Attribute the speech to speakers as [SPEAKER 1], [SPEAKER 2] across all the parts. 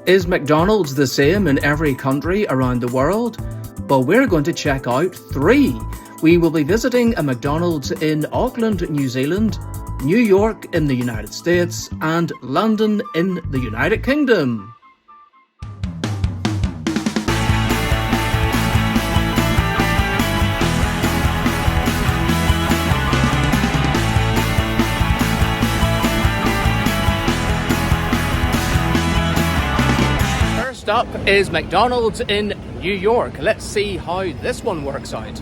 [SPEAKER 1] Is McDonald's the same in every country around the world? Well, we're going to check out 3. We will be visiting a McDonald's in Auckland, New Zealand, New York in the United States, and London in the United Kingdom. First up is McDonald's in New York. Let's see how this one works out.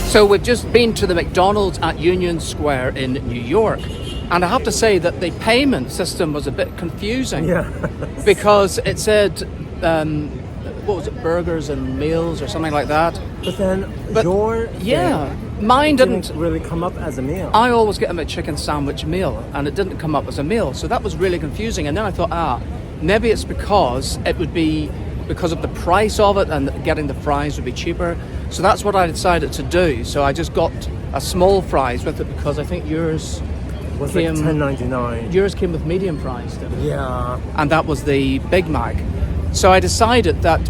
[SPEAKER 1] So we've just been to the McDonald's at Union Square in New York, and I have to say that the payment system was a bit confusing.
[SPEAKER 2] Yeah.
[SPEAKER 1] Because it said, what was it, burgers and meals or something like that.
[SPEAKER 2] But then
[SPEAKER 1] mine didn't
[SPEAKER 2] really come up as a meal.
[SPEAKER 1] I always get them a chicken sandwich meal, and it didn't come up as a meal, so that was really confusing. And then I thought, maybe it's because it would be because of the price of it, and getting the fries would be cheaper. So that's what I decided to do. So I just got a small fries with it, because I think yours
[SPEAKER 2] was
[SPEAKER 1] came
[SPEAKER 2] like $10.99.
[SPEAKER 1] Yours came with medium fries, didn't it?
[SPEAKER 2] Yeah.
[SPEAKER 1] And that was the Big Mac. So I decided that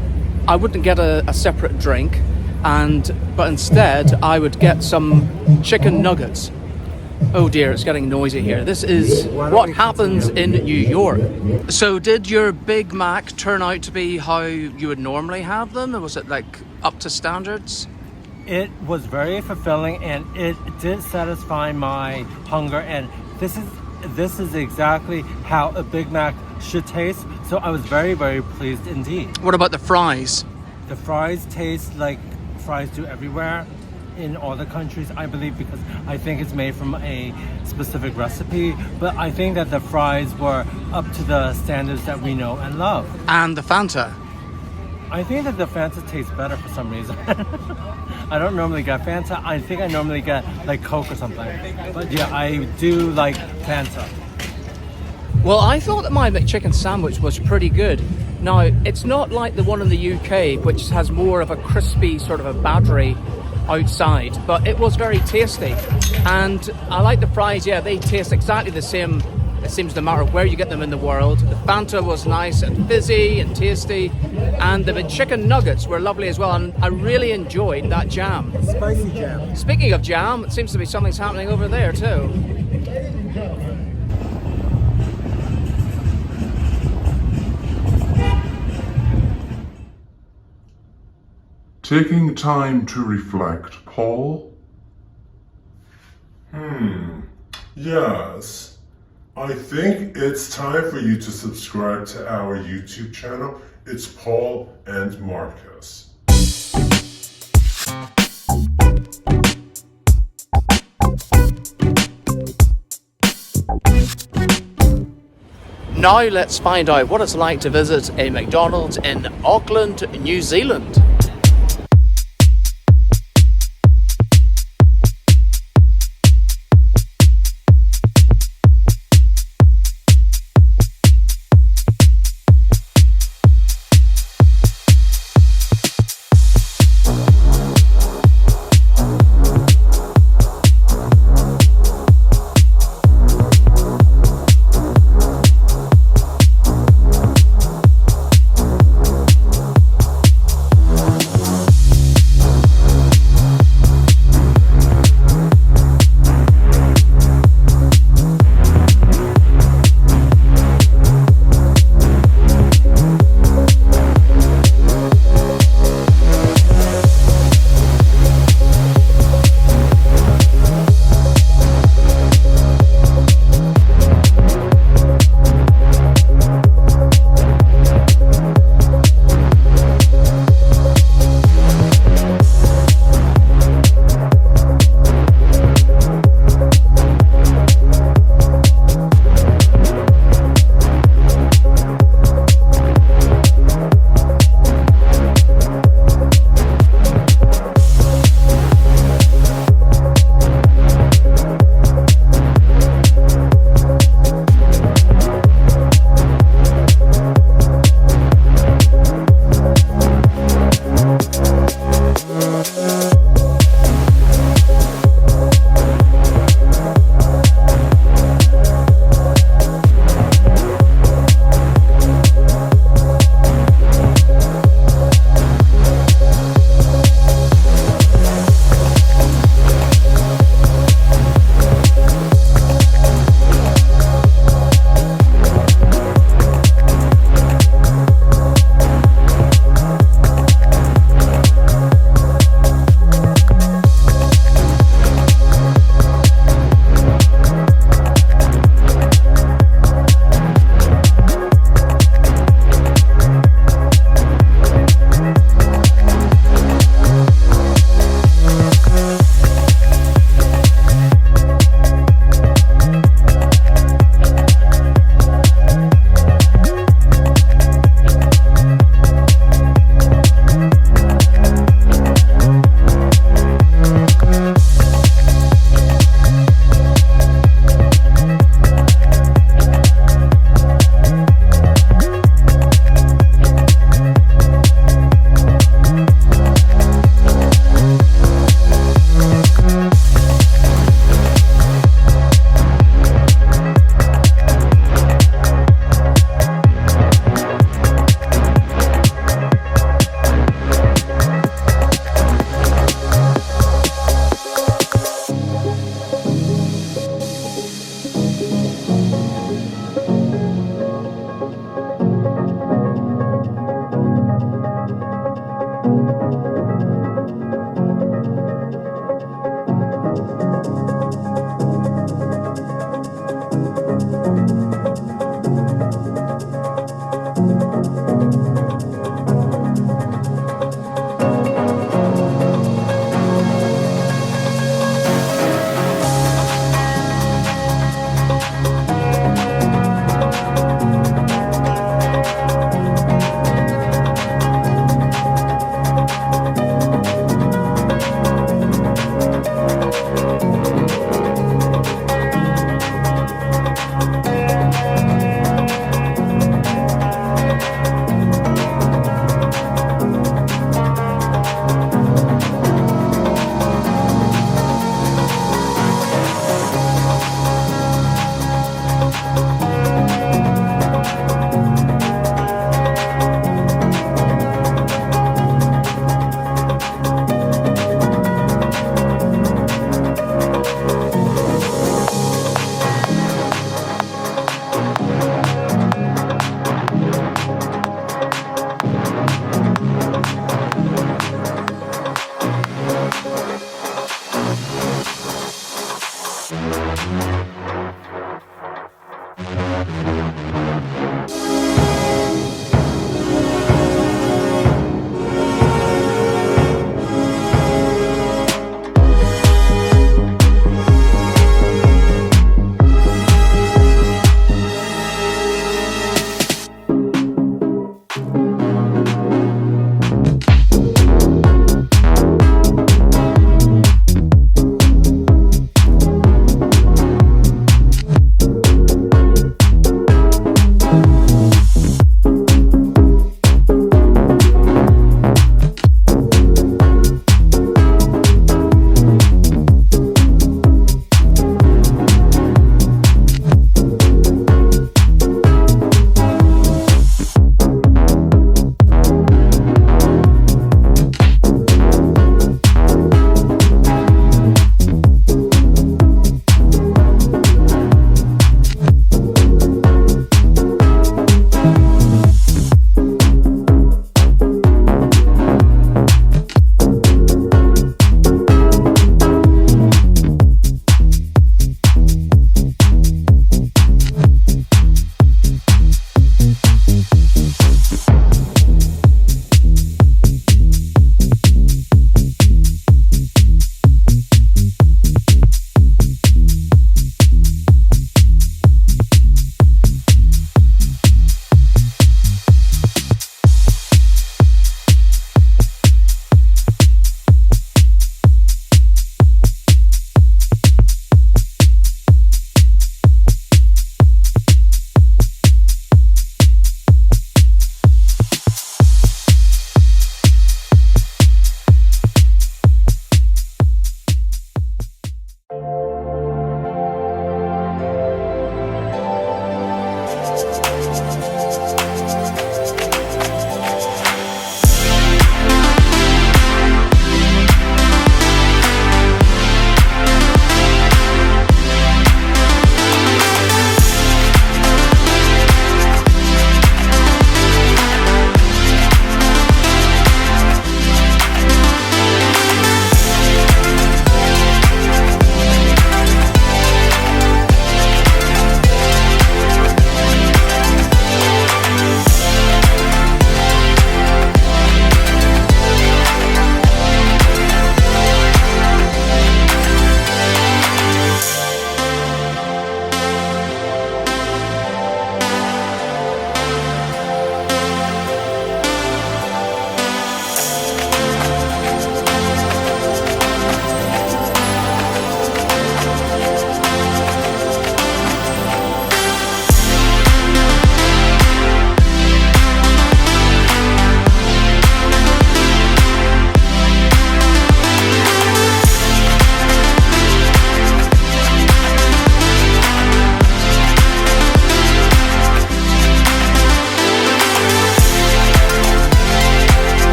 [SPEAKER 1] I wouldn't get a separate drink, but instead I would get some chicken nuggets. Oh dear, it's getting noisy here. This is what happens in New York. So did your Big Mac turn out to be how you would normally have them? Or was it like up to standards?
[SPEAKER 2] It was very fulfilling, and it did satisfy my hunger, and this is exactly how a Big Mac should taste. So I was very, very pleased indeed.
[SPEAKER 1] What about the fries?
[SPEAKER 2] The fries taste like fries do everywhere in all the countries, I believe, because I think it's made from a specific recipe. But I think that the fries were up to the standards that we know and love.
[SPEAKER 1] And the Fanta?
[SPEAKER 2] I think that the Fanta tastes better for some reason. I don't normally get Fanta. I think I normally get like Coke or something. But yeah, I do like Fanta.
[SPEAKER 1] Well, I thought that my McChicken sandwich was pretty good. Now, it's not like the one in the UK, which has more of a crispy sort of a battery outside, but it was very tasty. And I like the fries. Yeah, they taste exactly the same, it seems, no matter where you get them in the world. The Fanta was nice and fizzy and tasty, and the chicken nuggets were lovely as well, and I really enjoyed that jam.
[SPEAKER 2] Spicy jam.
[SPEAKER 1] Speaking of jam, it seems to be something's happening over there too.
[SPEAKER 3] Taking time to reflect, Paul? Yes. I think it's time for you to subscribe to our YouTube channel. It's Paul and Marcus.
[SPEAKER 1] Now let's find out what it's like to visit a McDonald's in Auckland, New Zealand.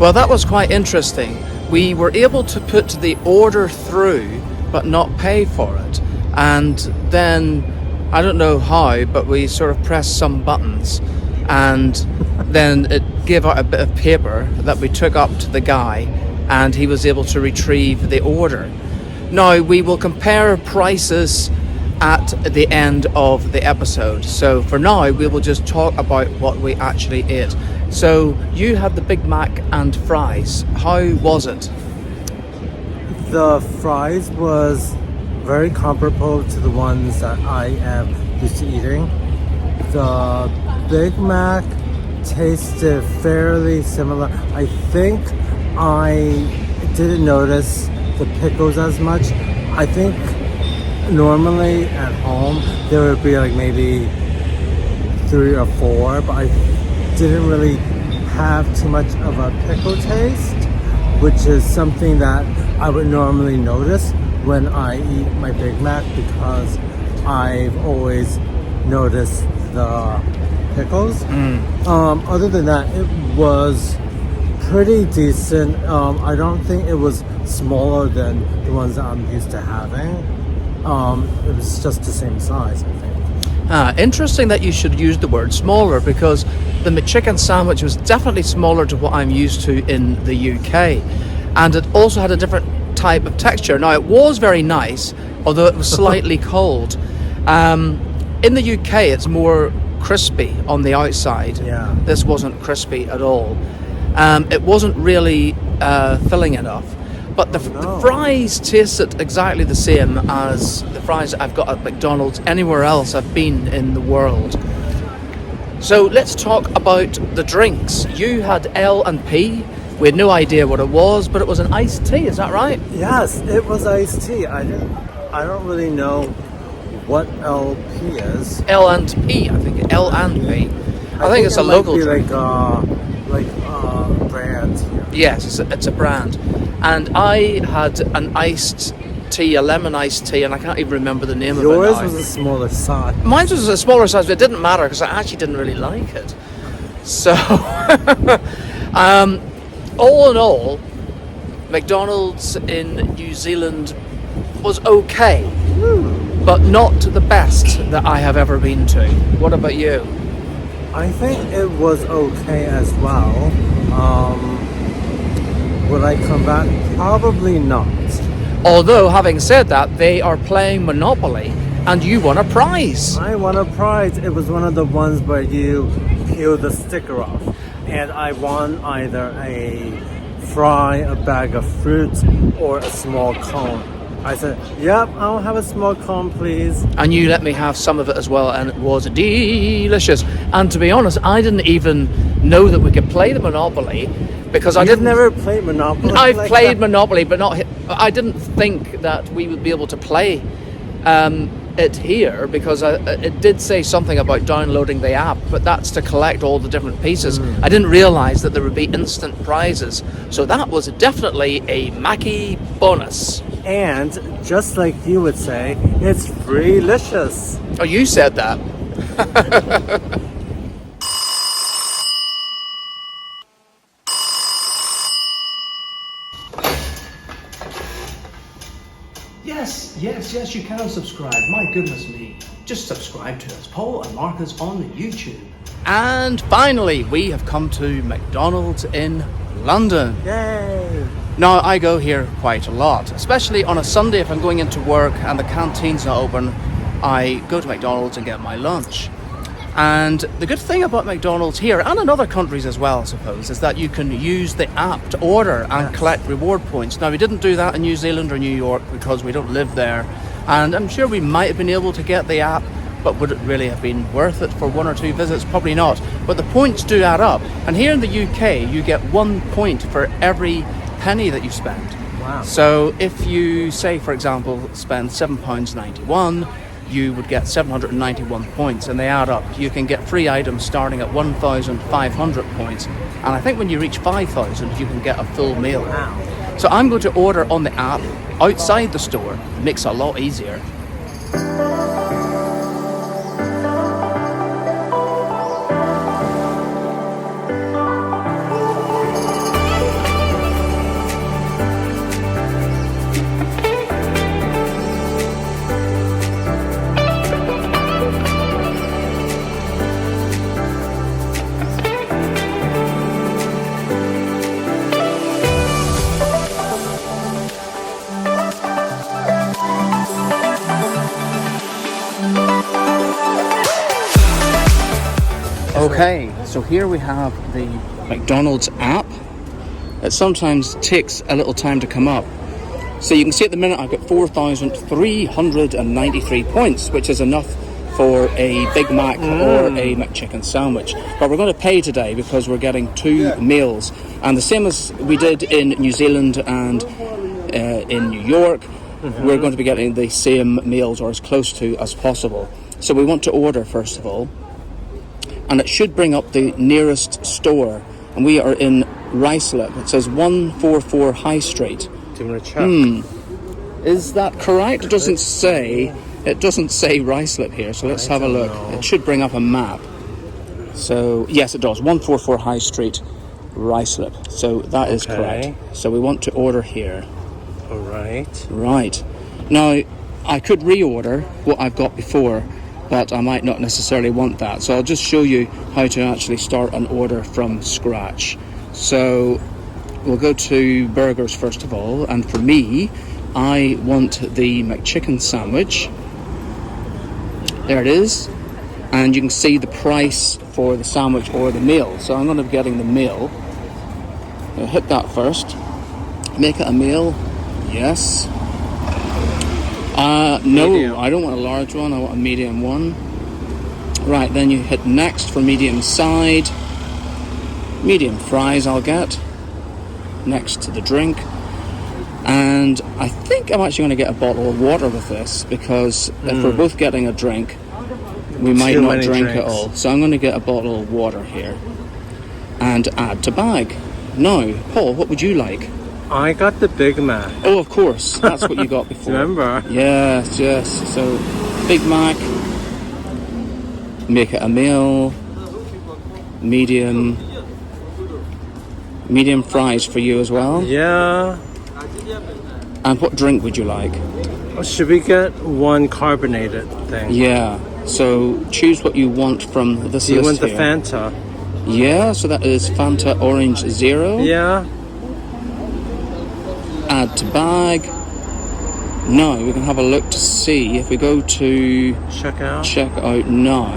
[SPEAKER 1] Well, that was quite interesting. We were able to put the order through but not pay for it, and then I don't know how, but we sort of pressed some buttons and then it gave out a bit of paper that we took up to the guy and he was able to retrieve the order. Now we will compare prices at the end of the episode, so for now we will just talk about what we actually ate. So you had the Big Mac and fries. How was it?
[SPEAKER 2] The fries was very comparable to the ones that I am used to eating. The Big Mac tasted fairly similar. I think I didn't notice the pickles as much. I think normally at home there would be like maybe 3 or 4, but I didn't really have too much of a pickle taste, which is something that I would normally notice when I eat my Big Mac, because I've always noticed the pickles. Other than that, it was pretty decent. I don't think it was smaller than the ones that I'm used to having. It was just the same size, I think.
[SPEAKER 1] Interesting that you should use the word smaller, because the McChicken sandwich was definitely smaller to what I'm used to in the UK, and it also had a different type of texture. Now, it was very nice, although it was slightly cold. In the UK, it's more crispy on the outside.
[SPEAKER 2] Yeah.
[SPEAKER 1] This wasn't crispy at all. It wasn't really filling enough. But the fries tasted exactly the same as the fries that I've got at McDonald's anywhere else I've been in the world. So let's talk about the drinks. You had L&P. We had no idea what it was, but it was an iced tea, is that right?
[SPEAKER 2] Yes, it was iced tea. I don't really know what LP is.
[SPEAKER 1] L&P, I think. L&P. I think it's a local drink.
[SPEAKER 2] Like brand here.
[SPEAKER 1] Yes, it's a brand. And I had an iced tea, a lemon iced tea, and I can't even remember the name of it now.
[SPEAKER 2] Yours was a smaller size.
[SPEAKER 1] Mine was a smaller size, but it didn't matter because I actually didn't really like it. So, all in all, McDonald's in New Zealand was okay, but not the best that I have ever been to. What about you?
[SPEAKER 2] I think it was okay as well. Would I come back? Probably not.
[SPEAKER 1] Although, having said that, they are playing Monopoly and you won a prize.
[SPEAKER 2] I won a prize. It was one of the ones where you peel the sticker off. And I won either a fry, a bag of fruit, or a small cone. I said, yep, I'll have a small cone, please.
[SPEAKER 1] And you let me have some of it as well, and it was delicious. And to be honest, I didn't even know that we could play the Monopoly, because I didn't.
[SPEAKER 2] Never played Monopoly.
[SPEAKER 1] I've played Monopoly, but not. I didn't think that we would be able to play it here, because it did say something about downloading the app, but that's to collect all the different pieces. I didn't realise that there would be instant prizes, so that was definitely a Mackie bonus.
[SPEAKER 2] And just like you would say, it's freelicious.
[SPEAKER 1] Oh, you said that. Yes, you can subscribe. My goodness me. Just subscribe to us. Paul and Marcus on YouTube. And finally, we have come to McDonald's in London.
[SPEAKER 2] Yay!
[SPEAKER 1] Now, I go here quite a lot, especially on a Sunday if I'm going into work and the canteen's not open. I go to McDonald's and get my lunch. And the good thing about McDonald's here, and in other countries as well, I suppose, is that you can use the app to order and collect reward points. Now, we didn't do that in New Zealand or New York because we don't live there. And I'm sure we might have been able to get the app, but would it really have been worth it for 1 or 2 visits? Probably not. But the points do add up. And here in the UK, you get 1 point for every penny that you spend.
[SPEAKER 2] Wow.
[SPEAKER 1] So if you, say, for example, spend £7.91, you would get 791 points, and they add up. You can get free items starting at 1,500 points, and I think when you reach 5,000 you can get a full meal.
[SPEAKER 2] Wow.
[SPEAKER 1] So I'm going to order on the app outside the store. It makes it a lot easier. Okay, so here we have the McDonald's app. It sometimes takes a little time to come up. So you can see at the minute I've got 4,393 points, which is enough for a Big Mac or a McChicken sandwich. But we're going to pay today because we're getting 2 meals. And the same as we did in New Zealand and in New York, we're going to be getting the same meals, or as close to as possible. So we want to order first of all. And it should bring up the nearest store. And we are in Ruislip. It says 144 High Street.
[SPEAKER 2] Do you want to check?
[SPEAKER 1] Is that correct? It doesn't say Ruislip here, so let's have a look. It should bring up a map. So, yes, it does. 144 High Street, Ruislip. So that is
[SPEAKER 2] Okay.
[SPEAKER 1] correct. So we want to order here.
[SPEAKER 2] All right.
[SPEAKER 1] Right. Now, I could reorder what I've got before, but I might not necessarily want that. So I'll just show you how to actually start an order from scratch. So we'll go to burgers first of all, and for me, I want the McChicken sandwich. There it is. And you can see the price for the sandwich or the meal. So I'm going to be getting the meal. I'll hit that first. Make it a meal. Yes. No,
[SPEAKER 2] Medium.
[SPEAKER 1] I don't want a large one. I want a medium one. Right, then you hit next for medium side. Medium fries I'll get. Next to the drink. And I think I'm actually going to get a bottle of water with this, because if we're both getting a drink, we might
[SPEAKER 2] Too
[SPEAKER 1] not
[SPEAKER 2] many
[SPEAKER 1] drink it
[SPEAKER 2] drinks.
[SPEAKER 1] all. So I'm going to get a bottle of water here. And add to bag. Now, Paul, what would you like?
[SPEAKER 2] I got the Big Mac.
[SPEAKER 1] Oh, of course. That's what you got before.
[SPEAKER 2] Remember?
[SPEAKER 1] Yes, yes. So, Big Mac. Make it a meal. Medium. Medium fries for you as well.
[SPEAKER 2] Yeah.
[SPEAKER 1] And what drink would you like?
[SPEAKER 2] Or should we get one carbonated thing?
[SPEAKER 1] Yeah. So, choose what you want from this
[SPEAKER 2] Do you
[SPEAKER 1] list
[SPEAKER 2] want the
[SPEAKER 1] here.
[SPEAKER 2] Fanta?
[SPEAKER 1] Yeah, so that is Fanta Orange Zero.
[SPEAKER 2] Yeah.
[SPEAKER 1] Add to bag. Now we can have a look to see if we go to
[SPEAKER 2] Check out.
[SPEAKER 1] check out now.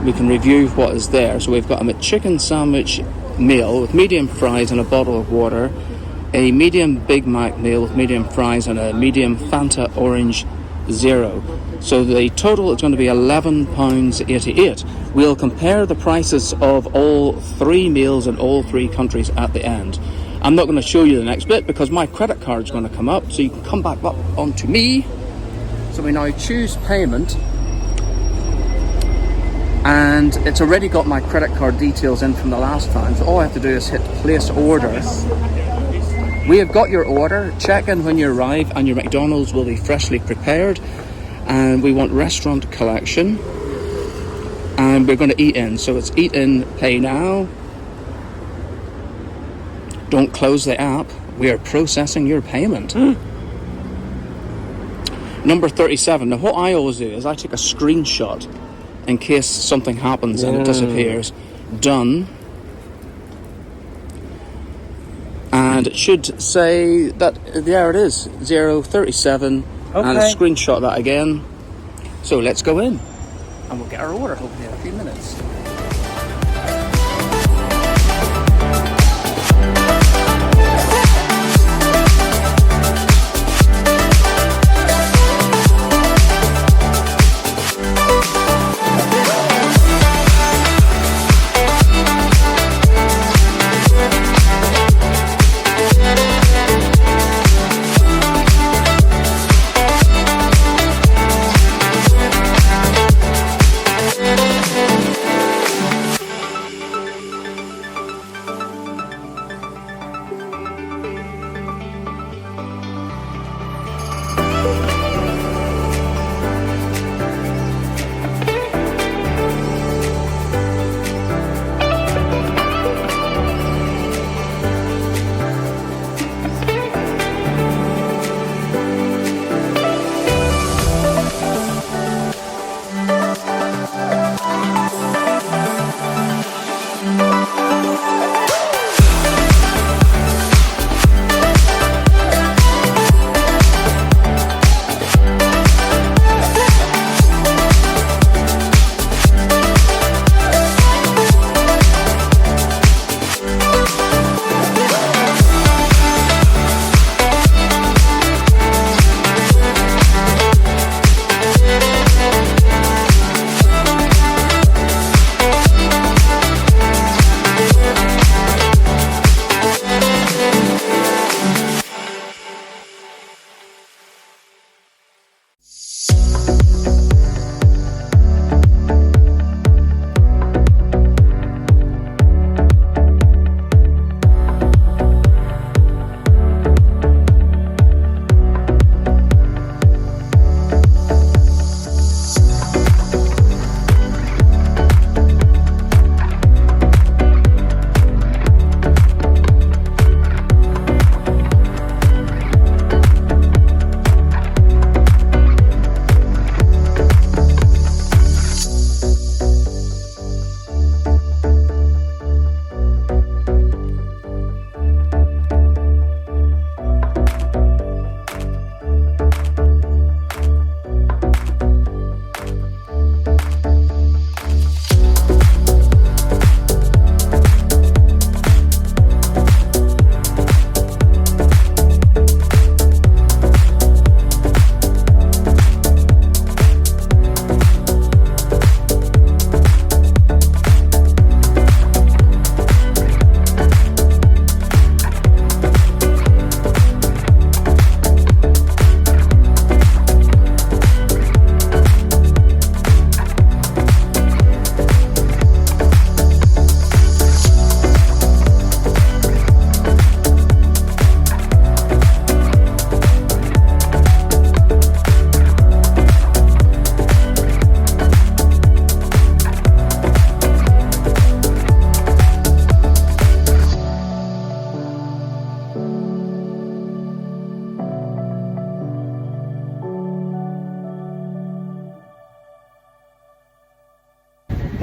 [SPEAKER 1] We can review what is there. So we've got a McChicken sandwich meal with medium fries and a bottle of water, a medium Big Mac meal with medium fries and a medium Fanta Orange Zero. So the total is going to be £11.88. We'll compare the prices of all three meals in all three countries at the end. I'm not going to show you the next bit because my credit card is going to come up, so you can come back up onto me. So we now choose payment, and it's already got my credit card details in from the last time, so all I have to do is hit place order. We have got your order. Check in when you arrive and your McDonald's will be freshly prepared, and we want restaurant collection, and we're going to eat in. So it's eat in, pay now. Don't close the app. We are processing your payment. Number 37. Now what I always do is I take a screenshot in case something happens and it disappears. Done. And it should say that, there it is, 037. And
[SPEAKER 2] Okay.
[SPEAKER 1] a screenshot that again. So let's go in. And we'll get our order hopefully in a few minutes.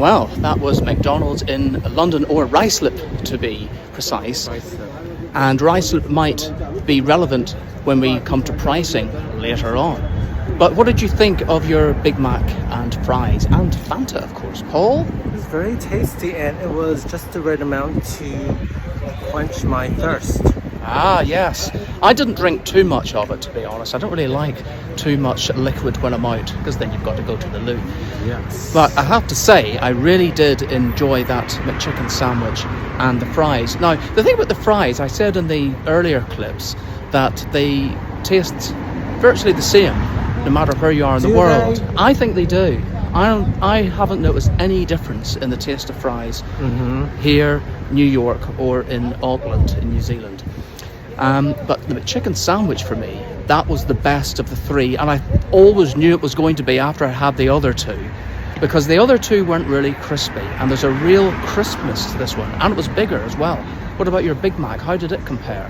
[SPEAKER 1] Well, that was McDonald's in London, or Ruislip to be precise. And Ruislip might be relevant when we come to pricing later on. But what did you think of your Big Mac and fries and Fanta, of course, Paul?
[SPEAKER 2] It was very tasty, and it was just the right amount to quench my thirst.
[SPEAKER 1] Ah, yes. I didn't drink too much of it, to be honest. I don't really like too much liquid when I'm out, because then you've got to go to the loo.
[SPEAKER 2] Yes.
[SPEAKER 1] But I have to say, I really did enjoy that McChicken sandwich and the fries. Now, the thing about the fries, I said in the earlier clips that they taste virtually the same, no matter where you are in the world. I think they do. I haven't noticed any difference in the taste of fries here, New York, or in Auckland, in New Zealand. But the McChicken sandwich for me, that was the best of the three, and I always knew it was going to be after I had the other two, because the other two weren't really crispy, and there's a real crispness to this one, and it was bigger as well. What about your Big Mac? How did it compare?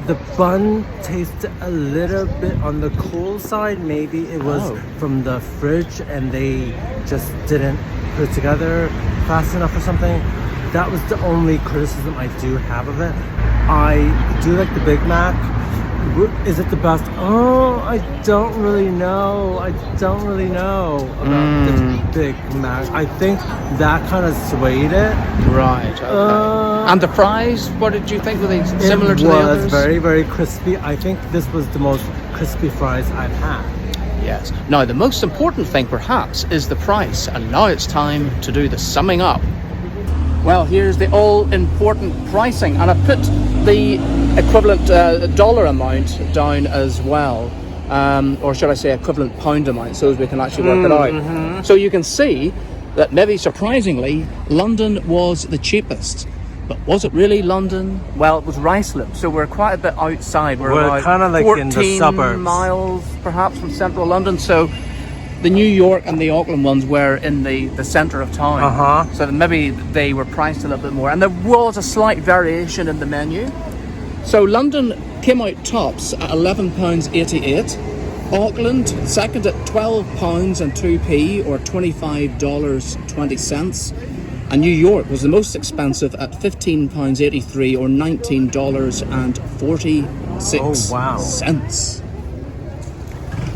[SPEAKER 2] The bun tasted a little bit on the cool side. Maybe it was from the fridge and they just didn't put it together fast enough or something. That was the only criticism I do have of it. I do like the Big Mac. Is it the best? Oh, I don't really know. I don't really know about the Big Mac. I think that kind of swayed it.
[SPEAKER 1] Right. Okay. And the fries, what did you think? Were they similar to the others?
[SPEAKER 2] It was very, very crispy. I think this was the most crispy fries I've had.
[SPEAKER 1] Yes. Now, the most important thing, perhaps, is the price. And now it's time to do the summing up. Well, here's the all-important pricing, and I put the equivalent dollar amount down as well, or should I say equivalent pound amount, so as we can actually work it out. So you can see that maybe surprisingly, London was the cheapest. But was it really London? Well, it was Ruislip, so we're quite a bit outside. We're about
[SPEAKER 2] kind of like
[SPEAKER 1] 14
[SPEAKER 2] in the suburbs.
[SPEAKER 1] miles perhaps from central London, so the New York and the Auckland ones were in the centre of town. So maybe they were priced a little bit more. And there was a slight variation in the menu. So London came out tops at £11.88. Auckland second at £12 and 2p, or $25.20. And New York was the most expensive at £15.83, or $19.46.
[SPEAKER 2] Oh, wow.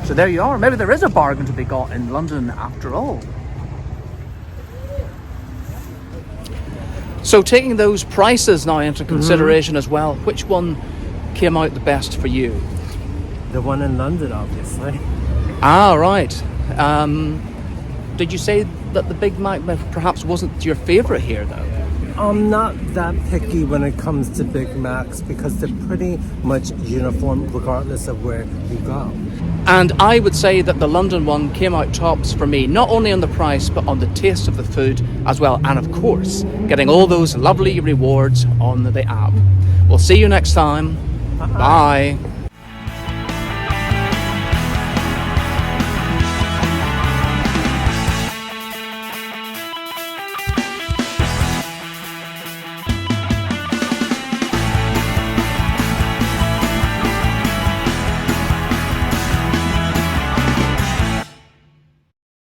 [SPEAKER 1] So there you are. Maybe there is a bargain to be got in London after all. So taking those prices now into consideration as well, which one came out the best for you?
[SPEAKER 2] The one in London, obviously.
[SPEAKER 1] Ah, right. Did you say that the Big Mac perhaps wasn't your favourite here, though?
[SPEAKER 2] I'm not that picky when it comes to Big Macs, because they're pretty much uniform regardless of where you go.
[SPEAKER 1] And I would say that the London one came out tops for me, not only on the price, but on the taste of the food as well. And of course, getting all those lovely rewards on the app. We'll see you next time. Bye.